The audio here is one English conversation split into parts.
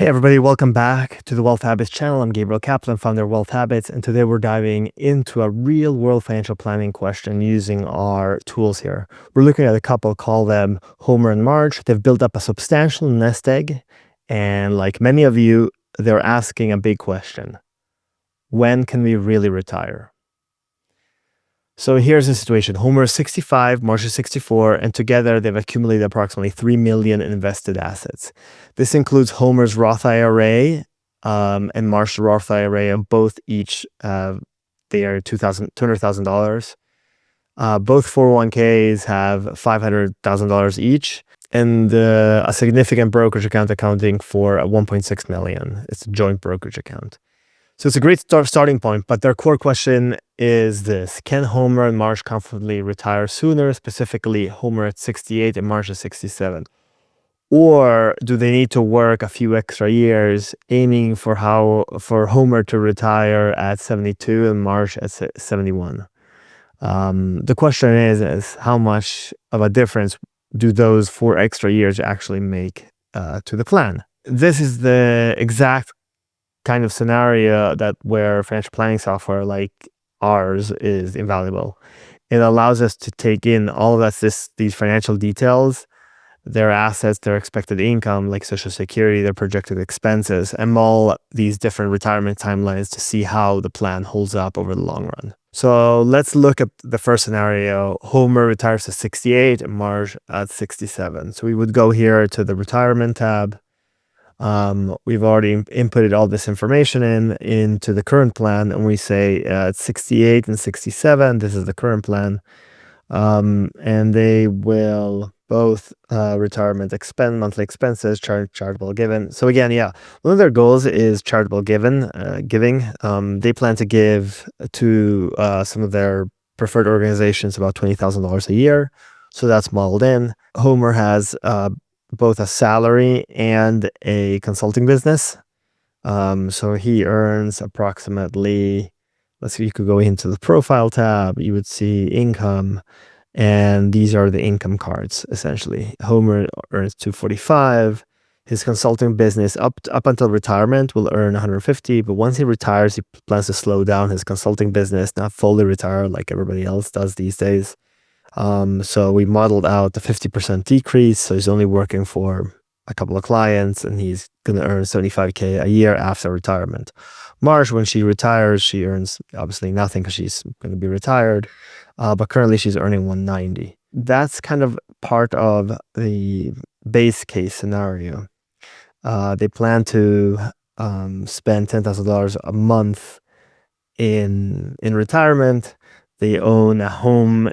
Hey everybody, welcome back to the Wealth Habits channel. I'm Gabriel Kaplan, founder of Wealth Habits, and today we're diving into a real-world financial planning question using our tools here. We're looking at a couple, call them Homer and Marge. They've built up a substantial nest egg, and like many of you, they're asking a big question. When can we really retire? So here's the situation. Homer is 65, Marge is 64, and together they've accumulated approximately 3 million in invested assets. This includes Homer's Roth IRA and Marge's Roth IRA, and both each they are $200,000. Both 401ks have $500,000 each, and a significant brokerage account accounting for 1.6 million. It's a joint brokerage account. So it's a great starting point, but their core question is this: can Homer and Marge comfortably retire sooner, specifically Homer at 68 and Marge at 67? Or do they need to work a few extra years, aiming for Homer to retire at 72 and Marge at 71? The question is how much of a difference do those 4 extra years actually make to the plan? This is the exact kind of scenario where financial planning software like ours is invaluable. It allows us to take in all of these financial details, their assets, their expected income, like Social Security, their projected expenses, and all these different retirement timelines to see how the plan holds up over the long run. So let's look at the first scenario. Homer retires at 68 and Marge at 67. So we would go here to the retirement tab. We've already inputted all this information into the current plan, and we say at 68 and 67, this is the current plan. And they will both retirement monthly expenses, charitable giving. So again, one of their goals is charitable giving. They plan to give to some of their preferred organizations about $20,000 a year. So that's modeled in. Homer has both a salary and a consulting business. So he earns approximately, let's see, you could go into the profile tab, you would see income, and these are the income cards, essentially. Homer earns $245. His consulting business up until retirement will earn $150, but once he retires, he plans to slow down his consulting business, not fully retire like everybody else does these days. So we modeled out the 50% decrease. So he's only working for a couple of clients, and he's going to earn $75K a year after retirement. Marge, when she retires, she earns obviously nothing because she's going to be retired. But currently she's earning $190. That's kind of part of the base case scenario. They plan to spend $10,000 a month in retirement. They own a home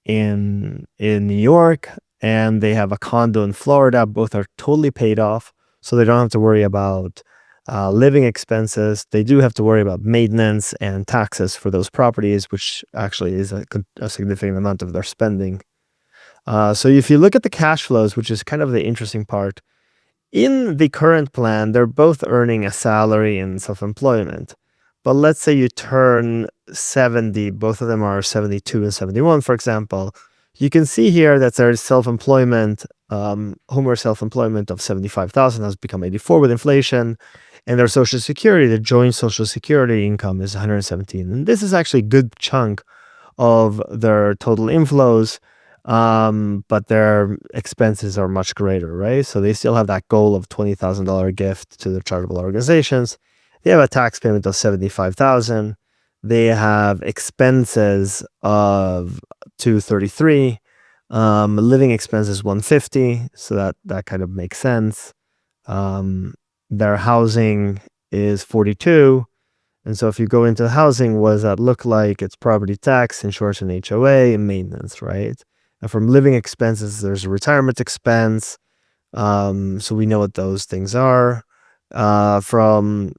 in New York, and they have a condo in Florida. Both are totally paid off, so they don't have to worry about living expenses. They do have to worry about maintenance and taxes for those properties, which actually is a significant amount of their spending. So if you look at the cash flows, which is kind of the interesting part, in the current plan, they're both earning a salary and self-employment. But let's say you turn 70, both of them are 72 and 71, for example. You can see here that there's self-employment, Homer's self-employment of 75,000 has become 84 with inflation, and their Social Security, the joint Social Security income is 117. And this is actually a good chunk of their total inflows, but their expenses are much greater, right? So they still have that goal of $20,000 gift to the charitable organizations. They have a tax payment of $75,000. They have expenses of $233. Living expenses $150. So that kind of makes sense. Their housing is $42. And so if you go into housing, what does that look like? It's property tax, insurance and HOA, and maintenance, right? And from living expenses, there's a retirement expense. So we know what those things are. From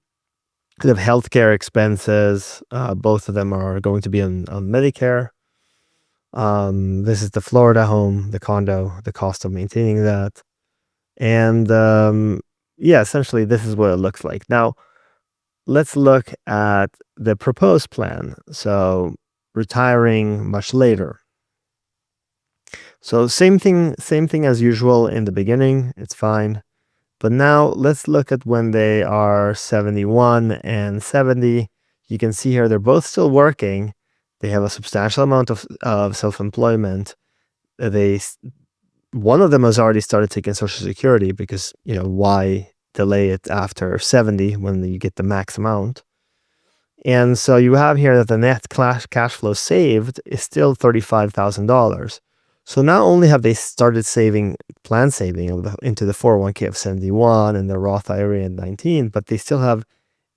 kind of healthcare expenses, both of them are going to be on Medicare. This is the Florida home, the condo, the cost of maintaining that. And essentially this is what it looks like. Now, let's look at the proposed plan. So retiring much later. So same thing as usual in the beginning. It's fine. But now let's look at when they are 71 and 70. You can see here they're both still working. They have a substantial amount of self-employment. One of them has already started taking Social Security because, why delay it after 70 when you get the max amount? And so you have here that the net cash flow saved is still $35,000. So not only have they started plan saving into the 401k of 71 and the Roth IRA in 19, but they still have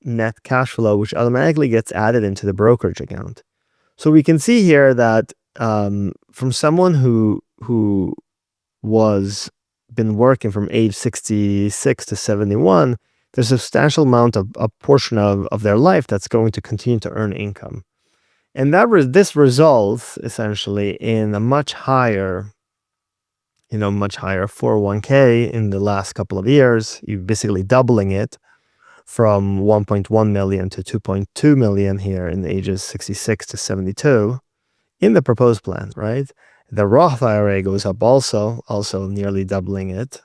net cash flow, which automatically gets added into the brokerage account. So we can see here that from someone who was been working from age 66 to 71, there's a substantial amount of a portion of their life that's going to continue to earn income. And this results essentially in a much higher 401k in the last couple of years. You're basically doubling it from 1.1 million to 2.2 million here in the ages 66 to 72 in the proposed plan, right? The Roth IRA goes up also nearly doubling it.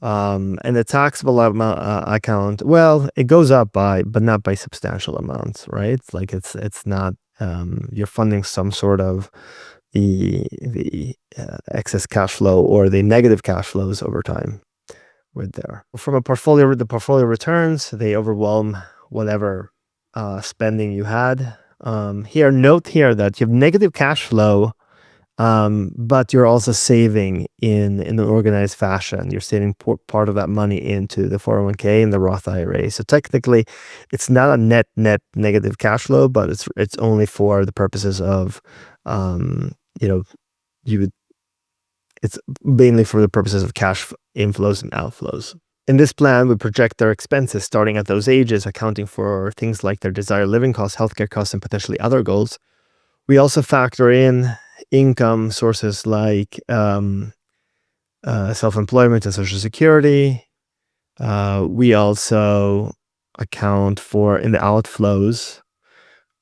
And the taxable account, well, it goes up but not by substantial amounts, right? Like it's not, you're funding some sort of the excess cash flow or the negative cash flows over time with there. From the portfolio returns, they overwhelm whatever spending you had. Note here that you have negative cash flow, but you're also saving in an organized fashion. You're saving part of that money into the 401k and the Roth IRA. So technically, it's not a net negative cash flow, but it's only for the purposes of, it's mainly for the purposes of cash inflows and outflows. In this plan, we project their expenses starting at those ages, accounting for things like their desired living costs, healthcare costs, and potentially other goals. We also factor in income sources like self-employment and Social Security. We also account for, in the outflows,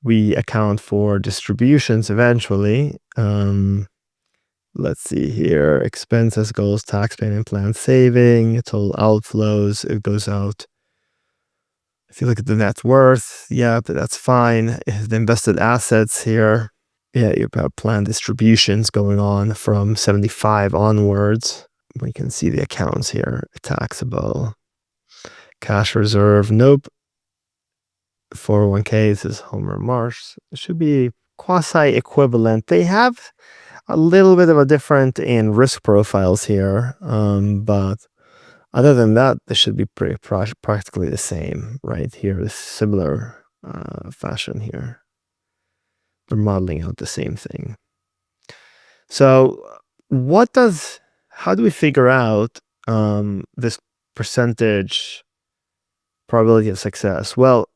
we account for distributions eventually. Let's see here, expenses, goals, tax payment plan, saving, total outflows, it goes out. If you look at the net worth, but that's fine. The invested assets here, you have plan distributions going on from 75 onwards. We can see the accounts here, taxable, cash reserve, nope. 401k, this is Homer and Marge. It should be quasi-equivalent. They have a little bit of a different in risk profiles here, but other than that, they should be practically the same, right? Here is similar fashion here. They're modeling out the same thing. So how do we figure out this percentage probability of success? Well,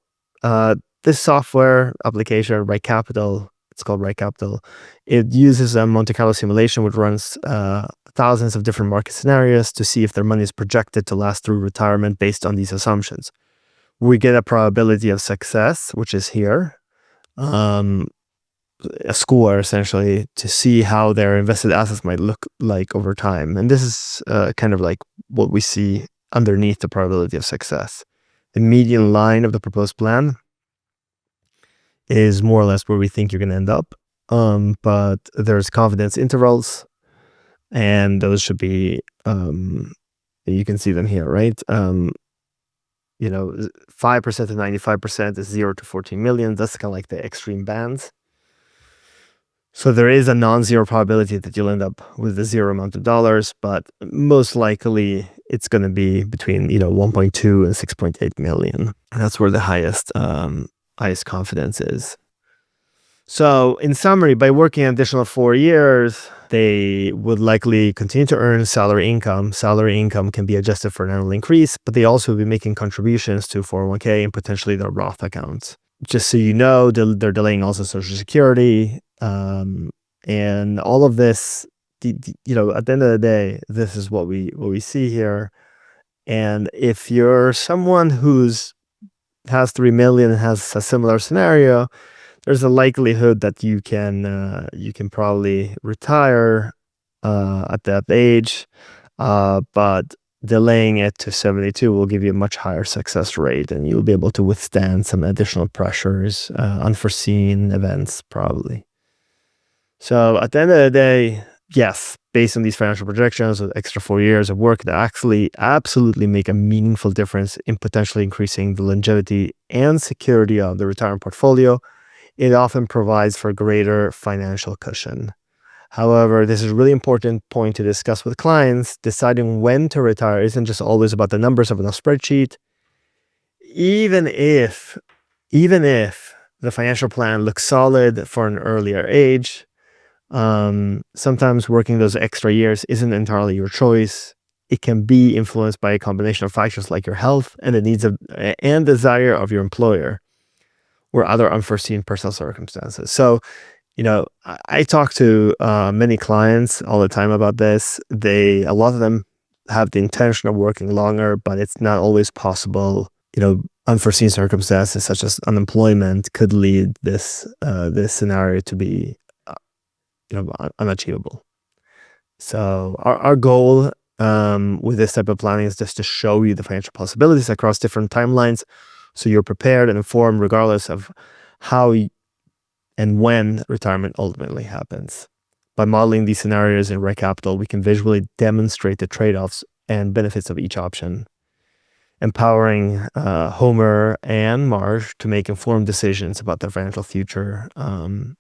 this software application, Right Capital, it's called Right Capital. It uses a Monte Carlo simulation, which runs thousands of different market scenarios to see if their money is projected to last through retirement based on these assumptions. We get a probability of success, which is here, a score essentially to see how their invested assets might look like over time. And this is kind of like what we see underneath the probability of success. The median line of the proposed plan is more or less where we think you're going to end up. But there's confidence intervals, and those should be, you can see them here, right? 5% to 95% is 0 to 14 million. That's kind of like the extreme bands. So there is a non-zero probability that you'll end up with a zero amount of dollars, but most likely it's going to be between 1.2 and 6.8 million. And that's where the highest confidence is. So in summary, by working an additional 4 years, they would likely continue to earn salary income. Salary income can be adjusted for an annual increase, but they also will be making contributions to 401k and potentially their Roth accounts. Just so you know, they're delaying also Social Security, and all of this. At the end of the day, this is what we see here. And if you're someone has 3 million and has a similar scenario, there's a likelihood that you can probably retire at that age, but delaying it to 72 will give you a much higher success rate, and you'll be able to withstand some additional pressures, unforeseen events, probably. So at the end of the day, yes, based on these financial projections with extra 4 years of work that actually absolutely make a meaningful difference in potentially increasing the longevity and security of the retirement portfolio, it often provides for greater financial cushion. However, this is a really important point to discuss with clients. Deciding when to retire isn't just always about the numbers of a spreadsheet. Even if the financial plan looks solid for an earlier age, sometimes working those extra years isn't entirely your choice. It can be influenced by a combination of factors like your health and the needs of and desire of your employer, or other unforeseen personal circumstances. So, I talk to many clients all the time about this. A lot of them have the intention of working longer, but it's not always possible. Unforeseen circumstances such as unemployment could lead this scenario to be unachievable. So our goal with this type of planning is just to show you the financial possibilities across different timelines, so you're prepared and informed regardless of how and when retirement ultimately happens. By modeling these scenarios in Rec Capital, we can visually demonstrate the trade-offs and benefits of each option, empowering Homer and Marge to make informed decisions about their financial future and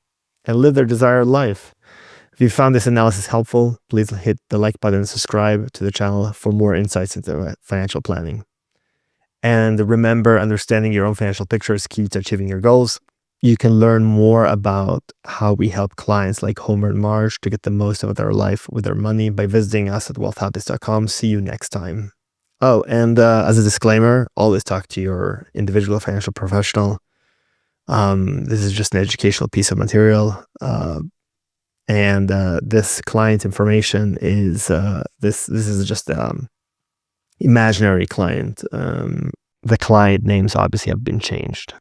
live their desired life. If you found this analysis helpful, please hit the like button and subscribe to the channel for more insights into financial planning. And remember, understanding your own financial picture is key to achieving your goals. You can learn more about how we help clients like Homer and Marge to get the most out of their life with their money by visiting us at wealthhabits.com. See you next time. Oh, and as a disclaimer, always talk to your individual financial professional. This is just an educational piece of material. And this client information is this is just imaginary client. The client names obviously have been changed.